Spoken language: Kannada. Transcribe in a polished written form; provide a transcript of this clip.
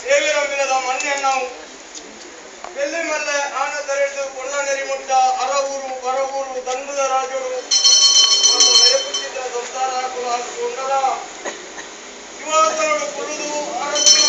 ದೇವಿರ ದಿನದ ಮೊನ್ನೆ ನಾವು ಬೆಳ್ಳಿಮಲ್ಲ ಆನ ತರೆದು ಕೊಂಡ ನೆರಿಮುಟ್ಟ ಅರವೂರು ಬರವೂರು ದಂಡದ ರಾಜರು ಮತ್ತು ನೆರೆಪುಚ್ಚಿದ ಸಂಸಾರ ಕುಲ ಹಾಕಿಕೊಂಡರ ಯುವಕರು ಕುಡಿದು ಅರಸಿ